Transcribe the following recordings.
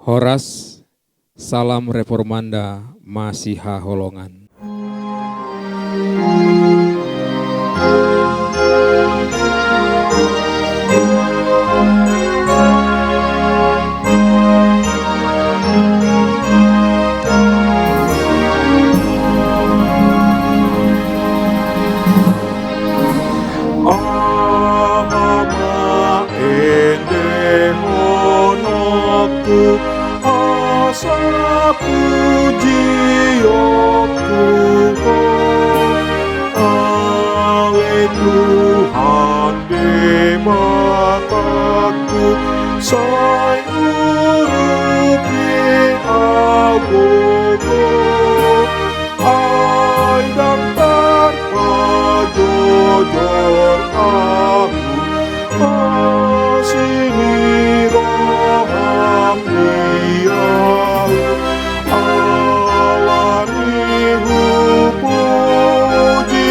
Horas, salam reformanda Masiha Holongan. Tuhan di mataku, saya urupi agogo, ai dan terkejut aku, asini roham dia, alani puji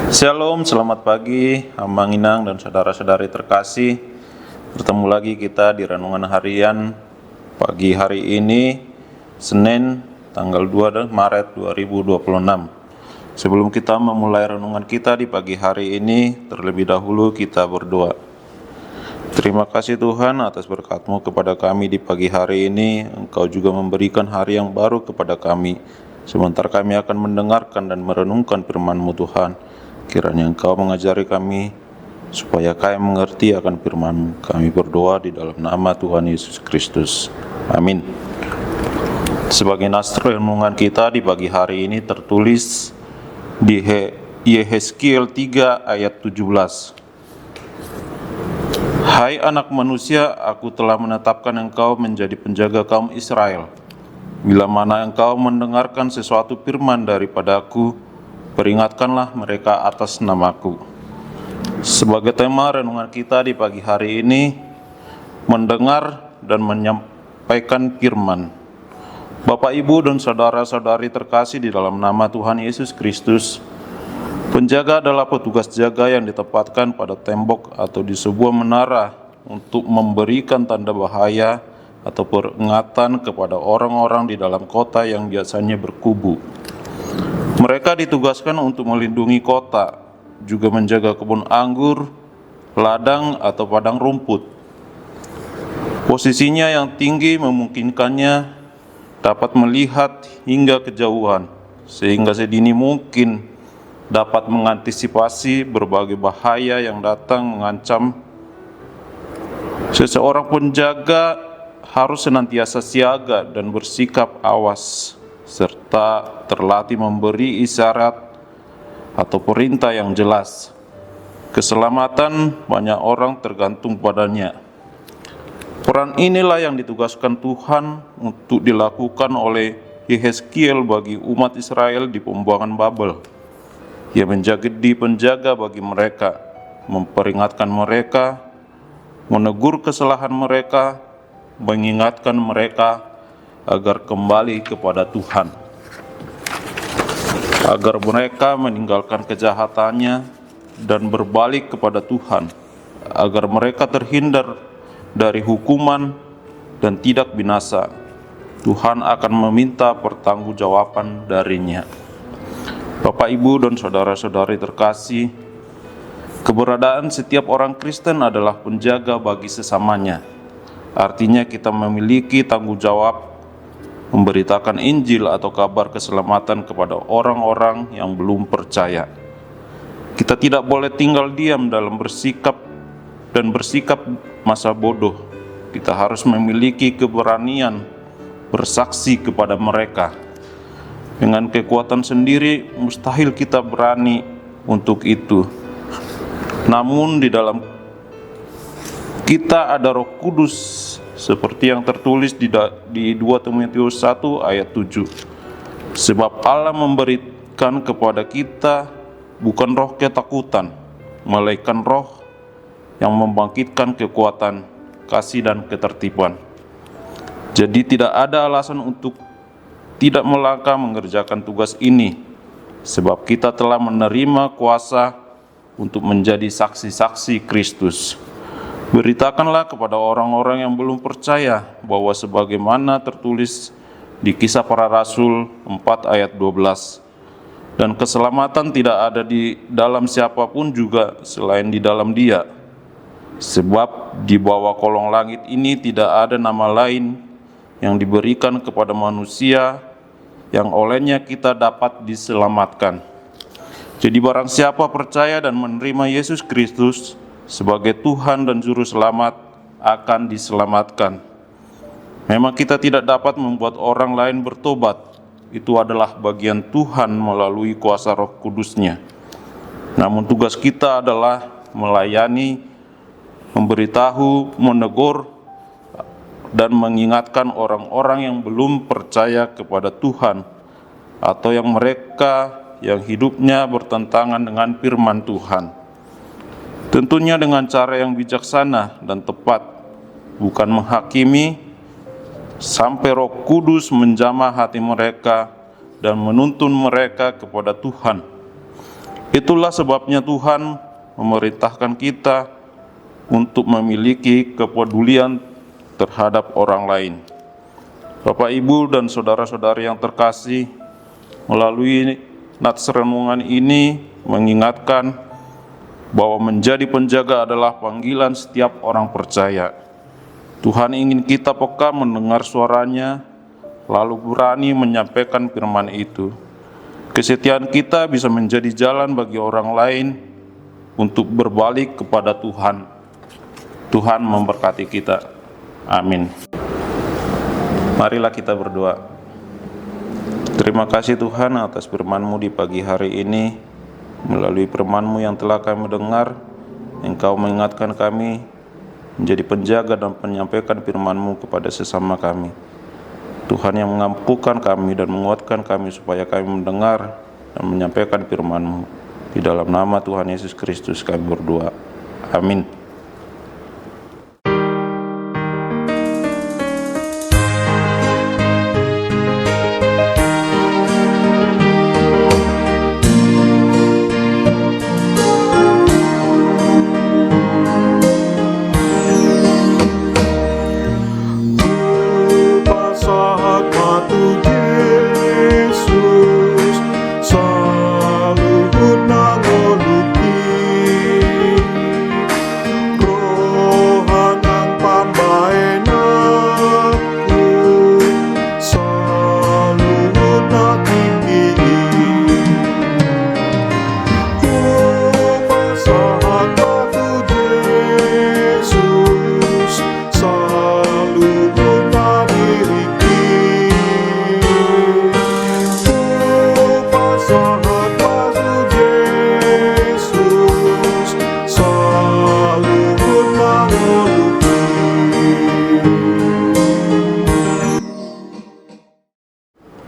Shalom, selamat pagi Amang Inang dan saudara-saudari terkasih. Bertemu lagi kita di renungan harian pagi hari ini, Senin tanggal 2 Maret 2026. Sebelum kita memulai renungan kita di pagi hari ini, terlebih dahulu kita berdoa. Terima kasih Tuhan atas berkat-Mu kepada kami di pagi hari ini. Engkau juga memberikan hari yang baru kepada kami. Sebentar kami akan mendengarkan dan merenungkan firman-Mu Tuhan. Kiranya Engkau mengajari kami supaya kami mengerti akan firman-Mu. Kami berdoa di dalam nama Tuhan Yesus Kristus. Amin. Sebagai nas renungan kita di pagi hari ini tertulis di Yehezkiel 3 ayat 17. Hai anak manusia, aku telah menetapkan engkau menjadi penjaga kaum Israel. Bila mana engkau mendengarkan sesuatu firman daripadaku, peringatkanlah mereka atas namaku. Sebagai tema renungan kita di pagi hari ini, mendengar dan menyampaikan firman. Bapak, Ibu, dan saudara-saudari terkasih di dalam nama Tuhan Yesus Kristus, penjaga adalah petugas jaga yang ditempatkan pada tembok atau di sebuah menara untuk memberikan tanda bahaya atau peringatan kepada orang-orang di dalam kota yang biasanya berkubu. Mereka ditugaskan untuk melindungi kota, juga menjaga kebun anggur, ladang, atau padang rumput. Posisinya yang tinggi memungkinkannya dapat melihat hingga kejauhan, sehingga sedini mungkin dapat mengantisipasi berbagai bahaya yang datang mengancam. Seseorang penjaga harus senantiasa siaga dan bersikap awas, serta terlatih memberi isyarat atau perintah yang jelas. Keselamatan banyak orang tergantung padanya. Peran inilah yang ditugaskan Tuhan untuk dilakukan oleh Yehezkiel bagi umat Israel di pembuangan Babel. Ia menjadi penjaga bagi mereka, memperingatkan mereka, menegur kesalahan mereka, mengingatkan mereka agar kembali kepada Tuhan, agar mereka meninggalkan kejahatannya dan berbalik kepada Tuhan, agar mereka terhindar dari hukuman dan tidak binasa. Tuhan akan meminta pertanggungjawaban darinya. Bapak, Ibu, dan saudara-saudari terkasih, keberadaan setiap orang Kristen adalah penjaga bagi sesamanya. Artinya kita memiliki tanggung jawab memberitakan Injil atau kabar keselamatan kepada orang-orang yang belum percaya. Kita tidak boleh tinggal diam dalam bersikap masa bodoh. Kita harus memiliki keberanian bersaksi kepada mereka. Dengan kekuatan sendiri mustahil kita berani untuk itu. Namun di dalam kita ada Roh Kudus, seperti yang tertulis di 2 Timotius 1 ayat 7. Sebab Allah memberikan kepada kita bukan roh ketakutan, melainkan roh yang membangkitkan kekuatan, kasih, dan ketertiban. Jadi tidak ada alasan untuk tidak melangkah mengerjakan tugas ini, sebab kita telah menerima kuasa untuk menjadi saksi-saksi Kristus. Beritakanlah kepada orang-orang yang belum percaya bahwa sebagaimana tertulis di Kisah Para Rasul 4 ayat 12, dan keselamatan tidak ada di dalam siapapun juga selain di dalam Dia. Sebab di bawah kolong langit ini tidak ada nama lain yang diberikan kepada manusia yang olehnya kita dapat diselamatkan. Jadi barang siapa percaya dan menerima Yesus Kristus sebagai Tuhan dan Juru Selamat akan diselamatkan. Memang kita tidak dapat membuat orang lain bertobat. Itu adalah bagian Tuhan melalui kuasa Roh Kudus-Nya. Namun tugas kita adalah melayani, memberitahu, menegur, dan mengingatkan orang-orang yang belum percaya kepada Tuhan atau yang hidupnya bertentangan dengan firman Tuhan. Tentunya dengan cara yang bijaksana dan tepat, bukan menghakimi, sampai Roh Kudus menjamah hati mereka dan menuntun mereka kepada Tuhan. Itulah sebabnya Tuhan memerintahkan kita untuk memiliki kepedulian terhadap orang lain. Bapak, Ibu, dan saudara-saudari yang terkasih, melalui nats renungan ini mengingatkan bahwa menjadi penjaga adalah panggilan setiap orang percaya. Tuhan ingin kita peka mendengar suaranya, lalu berani menyampaikan firman itu. Kesetiaan kita bisa menjadi jalan bagi orang lain untuk berbalik kepada Tuhan. Tuhan memberkati kita. Amin. Marilah kita berdoa. Terima kasih Tuhan atas firman-Mu di pagi hari ini. Melalui firman-Mu yang telah kami dengar, Engkau mengingatkan kami menjadi penjaga dan menyampaikan firman-Mu kepada sesama kami. Tuhan yang mengampukan kami dan menguatkan kami supaya kami mendengar dan menyampaikan firman-Mu. Di dalam nama Tuhan Yesus Kristus kami berdoa. Amin.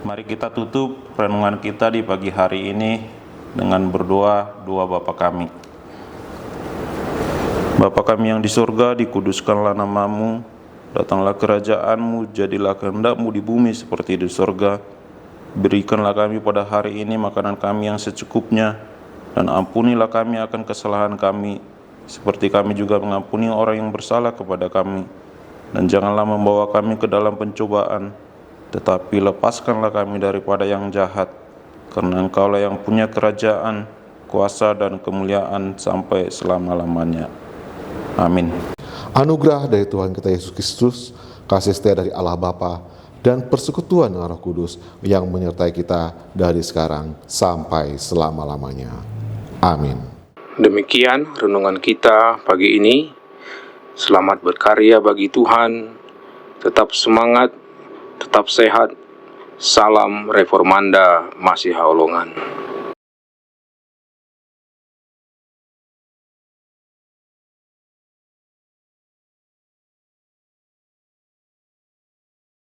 Mari kita tutup renungan kita di pagi hari ini dengan berdoa doa Bapa kami. Bapa kami yang di surga, dikuduskanlah nama-Mu, datanglah kerajaan-Mu, jadilah kehendak-Mu di bumi seperti di surga. Berikanlah kami pada hari ini makanan kami yang secukupnya, dan ampunilah kami akan kesalahan kami, seperti kami juga mengampuni orang yang bersalah kepada kami. Dan janganlah membawa kami ke dalam pencobaan, tetapi lepaskanlah kami daripada yang jahat, karena Engkaulah yang punya kerajaan, kuasa, dan kemuliaan sampai selama-lamanya. Amin. Anugerah dari Tuhan kita Yesus Kristus, kasih setia dari Allah Bapa, dan persekutuan dengan Roh Kudus yang menyertai kita dari sekarang sampai selama-lamanya. Amin. Demikian renungan kita pagi ini. Selamat berkarya bagi Tuhan. Tetap semangat, tetap sehat. Salam Reformanda Masiha Holongan.